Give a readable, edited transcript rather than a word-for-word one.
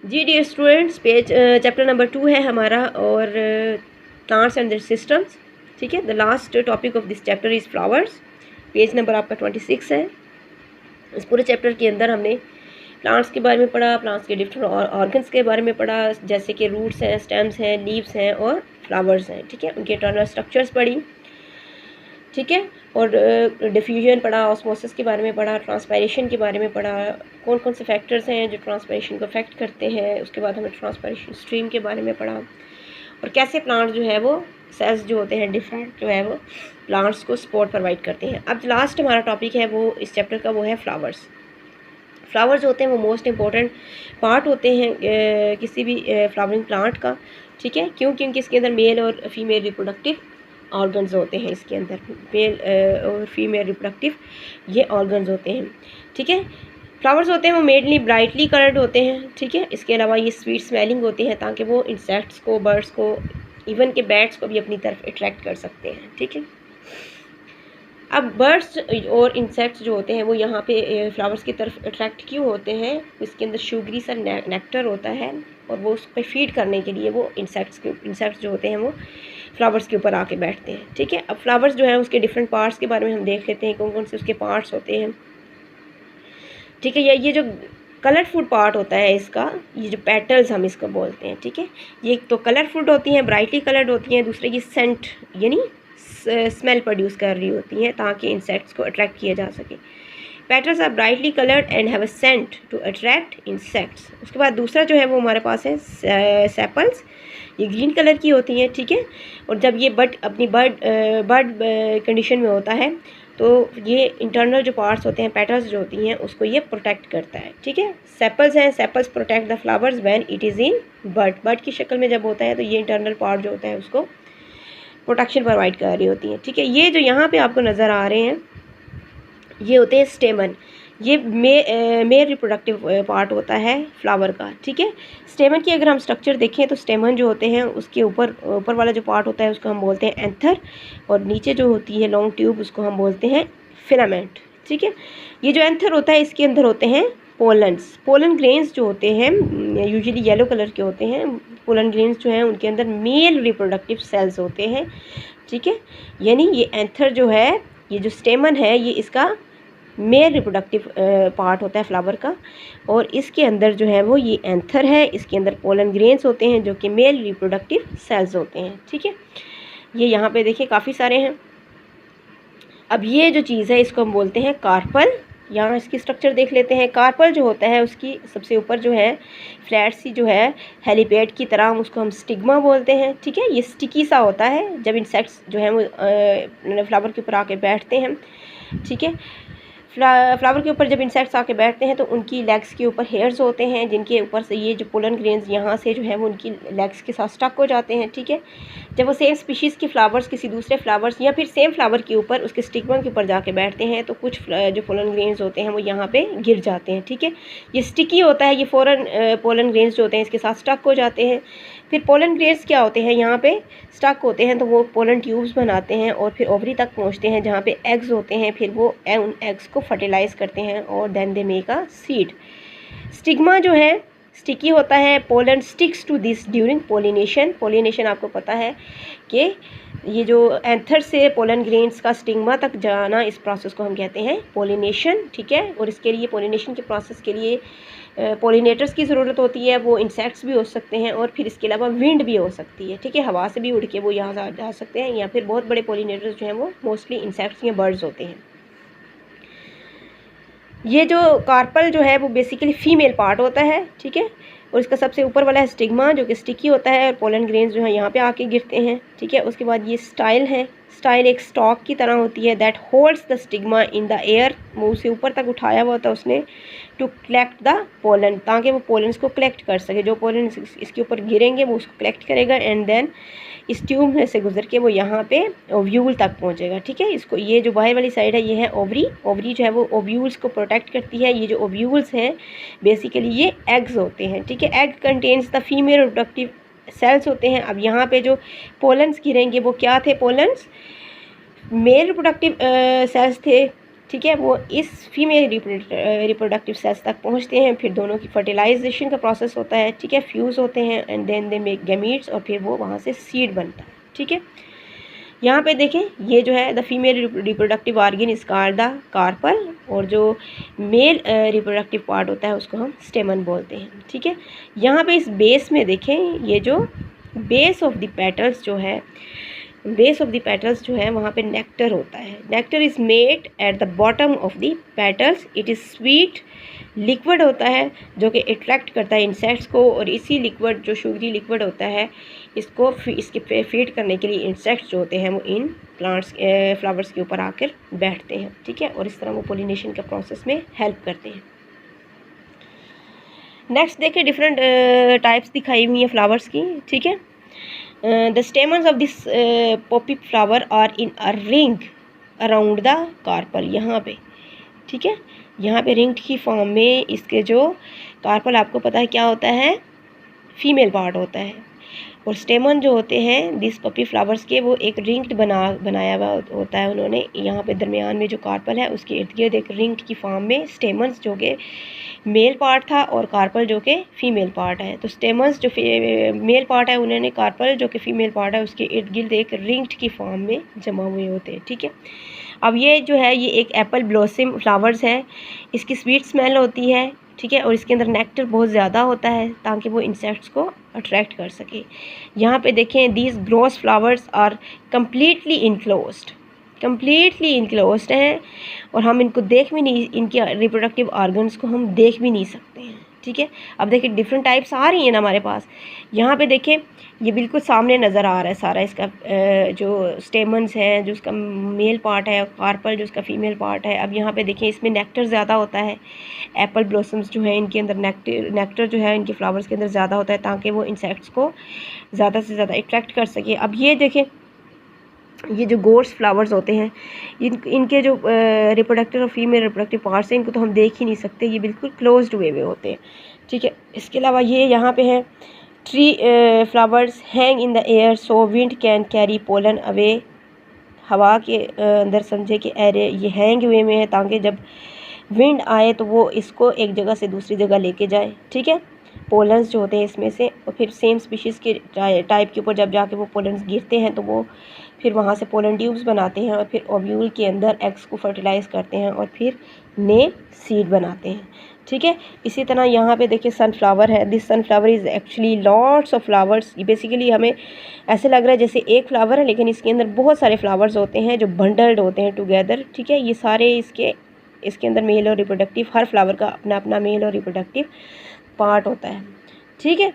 जी dear students, page chapter number 2 है हमारा और प्लांट्स एंड देयर सिस्टम्स। ठीक है, the last topic of this chapter is flowers. Page number आपका 26 है। इस पूरे चैप्टर के अंदर हमने प्लांट्स के बारे में पढ़ा, प्लांट्स के डिफरेंट ऑर्गन्स के बारे में पढ़ा, जैसे कि रूट्स हैं, स्टेम्स हैं, लीव्स हैं और फ्लावर्स हैं। ठीक है, उनके इंटरनल स्ट्रक्चर्स पढ़ी। ठीक है, और डिफ्यूजन पढ़ा, ऑस्मोसिस के बारे में पढ़ा, ट्रांसपायरेशन के बारे में पढ़ा, कौन कौन से फैक्टर्स हैं जो ट्रांसपायरेशन को अफेक्ट करते हैं। उसके बाद हमने ट्रांसपायरेशन स्ट्रीम के बारे में पढ़ा और कैसे प्लांट जो है वो सेल्स जो होते हैं डिफरेंट जो है वो प्लांट्स को सपोर्ट प्रोवाइड करते हैं। अब लास्ट हमारा टॉपिक है वो इस चैप्टर का, वो है फ्लावर्स। फ्लावर्स होते हैं वो मोस्ट इम्पॉर्टेंट पार्ट होते हैं किसी भी फ्लावरिंग प्लांट का। ठीक है, क्योंकि इसके अंदर मेल और फीमेल रिप्रोडक्टिव ऑर्गन्स होते हैं। इसके अंदर मेल और फीमेल रिप्रोडक्टिव ये ऑर्गन्स होते हैं। ठीक है, फ्लावर्स होते हैं वो मेनली ब्राइटली कलर्ड होते हैं। ठीक है, इसके अलावा ये स्वीट स्मेलिंग होते हैं ताकि वो इंसेक्ट्स को, बर्ड्स को, इवन के बैट्स को भी अपनी तरफ अट्रैक्ट कर सकते हैं। ठीक है, अब बर्ड्स और इंसेक्ट्स जो होते हैं वो यहाँ पे फ्लावर्स की तरफ अट्रैक्ट क्यों होते हैं? इसके अंदर शुगरी सा नेक्टर होता है और वो उस पर फीड करने के लिए वो इंसेक्ट्स जो होते हैं वो फ्लावर्स के ऊपर आके बैठते हैं। ठीक है, अब फ्लावर्स जो है उसके डिफरेंट पार्ट्स के बारे में हम देख लेते हैं, कौन कौन से उसके पार्ट्स होते हैं। ठीक है, ये जो कलरफुल पार्ट होता है इसका, ये जो पेटल्स हम इसको बोलते हैं। ठीक है, ये तो कलरफुल होती हैं, ब्राइटली कलर्ड होती हैं। दूसरे की सेंट यानी स्मेल प्रोड्यूस कर रही होती हैं ताकि इंसेक्ट्स को अट्रैक्ट किया जा सके। Petals are brightly coloured and have a scent to attract insects. उसके बाद दूसरा जो है वो हमारे पास है सेपल्स। ये ग्रीन कलर की होती हैं। ठीक है, और जब ये अपनी बर्ड कंडीशन में होता है तो ये इंटरनल जो पार्ट्स होते हैं, पेटल्स जो होती हैं, उसको ये प्रोटेक्ट करता है। ठीक है, सेपल्स हैं, sepals protect the flowers when it is in bird की शक्ल में जब होता है तो ये इंटरनल पार्ट जो होता है उसको प्रोटेक्शन प्रोवाइड कर रही होती है। ठीक है, ये जो यहाँ पे आपको नज़र आ रहे हैं ये होते हैं स्टेमन। ये मेल रिप्रोडक्टिव पार्ट होता है फ्लावर का। ठीक है, स्टेमन की अगर हम स्ट्रक्चर देखें तो स्टेमन जो होते हैं उसके ऊपर वाला जो पार्ट होता है उसको हम बोलते हैं एंथर, और नीचे जो होती है लॉन्ग ट्यूब उसको हम बोलते हैं फिलामेंट। ठीक है, ये जो एंथर होता है इसके अंदर होते हैं पोलन ग्रेन्स जो होते हैं यूजुअली येलो कलर के होते हैं। पोलन ग्रेन्स जो हैं उनके अंदर मेल रिप्रोडक्टिव सेल्स होते हैं। ठीक है, यानी ये एंथर जो है, ये जो स्टेमन है, ये इसका मेल रिप्रोडक्टिव पार्ट होता है फ्लावर का, और इसके अंदर जो है वो ये एंथर है। इसके अंदर पोलन ग्रेन्स होते हैं जो कि मेल रिप्रोडक्टिव सेल्स होते हैं। ठीक है, ये यहाँ पे देखिए काफ़ी सारे हैं। अब ये जो चीज़ है इसको हम बोलते हैं कार्पल। यहाँ इसकी स्ट्रक्चर देख लेते हैं। कार्पल जो होता है उसकी सबसे ऊपर जो है फ्लैट सी जो है हेलीपैड की तरह, उसको हम स्टिग्मा बोलते हैं। ठीक है, ये स्टिकी सा होता है जब इंसेक्ट्स जो हैं वो फ्लावर के ऊपर आके बैठते हैं। ठीक है, फ्लावर के ऊपर जब इंसेक्ट्स आके बैठते हैं तो उनकी लेग्स के ऊपर हेयर्स होते हैं जिनके ऊपर से ये जो पोलन ग्रेन्स यहाँ से जो है वो उनकी लेग्स के साथ स्टक हो जाते हैं। ठीक है, जब वो सेम स्पीशीज़ के फ्लावर्स किसी दूसरे फ्लावर्स या फिर सेम फ्लावर के ऊपर उसके स्टिग्मा के ऊपर जाके बैठते हैं तो कुछ जो पोलन ग्रेन्स होते हैं वो यहाँ पे गिर जाते हैं। ठीक है, ये स्टिकी होता है, ये पोलन ग्रेन्स जो होते हैं इसके साथ स्टक हो जाते हैं। फिर पोलन ग्रेन्स क्या होते हैं, यहाँ पे स्टक होते हैं तो वो पोलन ट्यूब्स बनाते हैं और फिर ओवरी तक पहुँचते हैं जहाँ पे एग्स होते हैं। फिर वो उन एग्स को फर्टिलाइज करते हैं और then they make a seed. Stigma जो है स्टिकी होता है। Pollen sticks to this during pollination. Pollination आपको पता है कि ये जो एंथर से पोलन ग्रेन्स का स्टिग्मा तक जाना, इस प्रोसेस को हम कहते हैं पोलिनेशन। ठीक है, और इसके लिए पोलिनेशन के प्रोसेस के लिए पोलिनेटर्स की ज़रूरत होती है। वो इंसेक्ट्स भी हो सकते हैं और फिर इसके अलावा विंड भी हो सकती है। ठीक है, हवा से भी उड़ के वो यहाँ जा सकते हैं, या फिर बहुत बड़े पोलिनेटर्स जो हैं वो मोस्टली इंसेक्ट्स या बर्ड्स होते हैं। ये जो कार्पल जो है वो बेसिकली फीमेल पार्ट होता है। ठीक है, और इसका सबसे ऊपर वाला है स्टिग्मा जो कि स्टिकी होता है और पोलन ग्रेन्स जो है यहाँ पे आके गिरते हैं। ठीक है, उसके बाद ये स्टाइल है। स्टाइल एक स्टॉक की तरह होती है that holds the stigma in the air. मुँह से ऊपर तक उठाया हुआ होता है उसने टू कलेक्ट द पोलन, ताकि वो पोलन्स को कलेक्ट कर सके। जो पोलन इसके ऊपर गिरेंगे वो उसको कलेक्ट करेगा एंड देन इस ट्यूब में से गुजर के वो यहाँ पे ओव्यूल तक पहुँचेगा। ठीक है, इसको ये जो बाहर वाली साइड है ये है ओवरी। ओवरी जो है वो ओव्यूल्स को प्रोटेक्ट करती है। ये जो ओव्यूल्स हैं बेसिकली ये एग्स होते हैं। ठीक है, egg contains the female reproductive cells होते हैं। अब यहाँ पे जो पोलन्स गिरेंगे वो क्या थे? पोलन्स मेल रिप्रोडक्टिव सेल्स थे ठीक है, वो इस फीमेल रिप्रोडक्टिव सेल्स तक पहुंचते हैं, फिर दोनों की फर्टिलाइजेशन का प्रोसेस होता है, ठीक है, फ्यूज़ होते हैं and then they make gametes, और फिर वो वहाँ से सीड बनता है। ठीक है, यहाँ पे देखें ये जो है the female reproductive organ is called the carpel, और जो मेल रिप्रोडक्टिव पार्ट होता है उसको हम स्टेमन बोलते हैं। ठीक है, यहाँ पे इस बेस में देखें, ये जो बेस ऑफ द पेटल्स जो है, बेस ऑफ द पेटल्स जो है वहाँ पे नेक्टर होता है। Nectar is made at the bottom of the petals, it is sweet liquid होता है जो कि अट्रैक्ट करता है इंसेक्ट्स को, और इसी लिक्विड जो शुगरी लिक्विड होता है इसको इसके फीड करने के लिए इंसेक्ट्स जो होते हैं वो इन प्लांट्स फ्लावर्स के ऊपर आकर बैठते हैं। ठीक है, और इस तरह वो पोलिनेशन के प्रोसेस में हेल्प करते हैं। नेक्स्ट देखिए डिफरेंट टाइप्स दिखाई हुई हैं फ्लावर्स की। ठीक है, the stamens of this poppy flower are in a ring around the carpel, यहाँ पे। ठीक है, यहाँ पे रिंग की फॉर्म में इसके जो कार्पल, आपको पता है क्या होता है, फीमेल पार्ट होता है, और स्टेमन जो होते हैं दिस पपी फ्लावर्स के वो एक रिंग्ड बनाया हुआ होता है उन्होंने। यहाँ पे दरमियान में जो कार्पल है उसके इर्द गिर्द एक रिंग की फॉर्म में स्टेमन्स जो कि मेल पार्ट था और कार्पल जो कि फीमेल पार्ट है। तो स्टेमन्स जो मेल पार्ट है उन्होंने कार्पल जो कि फीमेल पार्ट है उसके इर्द गिर्द एक रिंग्ड की फॉर्म में जमा हुए होते हैं। ठीक है, अब ये जो है ये एक एप्पल ब्लॉसम फ्लावर्स है, इसकी स्वीट स्मेल होती है। ठीक है, और इसके अंदर नेक्टर बहुत ज़्यादा होता है ताकि वो इंसेक्ट्स को अट्रैक्ट कर सके। यहाँ पे देखें these gross flowers are completely enclosed हैं, और हम इनको देख भी नहीं, इनके रिप्रोडक्टिव ऑर्गन्स को हम देख भी नहीं सकते हैं। ठीक है, अब देखिए डिफरेंट टाइप्स आ रही हैं ना हमारे पास। यहाँ पे देखें ये बिल्कुल सामने नज़र आ रहा है सारा इसका जो स्टेमन्स हैं, जो उसका मेल पार्ट है, कार्पल जो उसका फीमेल पार्ट है। अब यहाँ पे देखें इसमें नेक्टर ज़्यादा होता है, एप्पल ब्लॉसम्स जो है इनके अंदर नेक्टर जो है इनके फ्लावर्स के अंदर ज़्यादा होता है ताकि वो इंसेक्ट्स को ज़्यादा से ज़्यादा अट्रैक्ट कर सके। अब ये देखें ये जो गोर्स फ्लावर्स होते हैं इनके जो रिप्रोडक्टिव और फीमेल रिप्रोडक्टिव पार्ट्स हैं इनको तो हम देख ही नहीं सकते, ये बिल्कुल क्लोज्ड हुए हुए होते हैं। ठीक है, इसके अलावा ये यहाँ पे है tree flowers hang in the air so wind can carry pollen away, हवा के अंदर समझे कि एरे ये हैंग हुए में है ताकि जब विंड आए तो वो इसको एक जगह से दूसरी जगह लेके जाए। ठीक है, पोलन्स जो होते हैं इसमें से, और फिर सेम स्पीशीज़ के टाइप के ऊपर जब जाके वो पोलन्स गिरते हैं तो वो फिर वहाँ से पोलन ट्यूब्स बनाते हैं और फिर ओव्यूल के अंदर एग्स को फर्टिलाइज़ करते हैं और फिर नए सीड बनाते हैं। ठीक है, इसी तरह यहाँ पे देखिए सनफ्लावर है, this sunflower is actually lots of flowers. ये बेसिकली हमें ऐसे लग रहा है जैसे एक फ्लावर है लेकिन इसके अंदर बहुत सारे फ्लावर्स होते हैं जो बंडल्ड होते हैं टुगेदर। ठीक है, ये सारे इसके अंदर मेल और रिप्रोडक्टिव, हर फ्लावर का अपना अपना मेल और रिप्रोडक्टिव पार्ट होता है। ठीक है,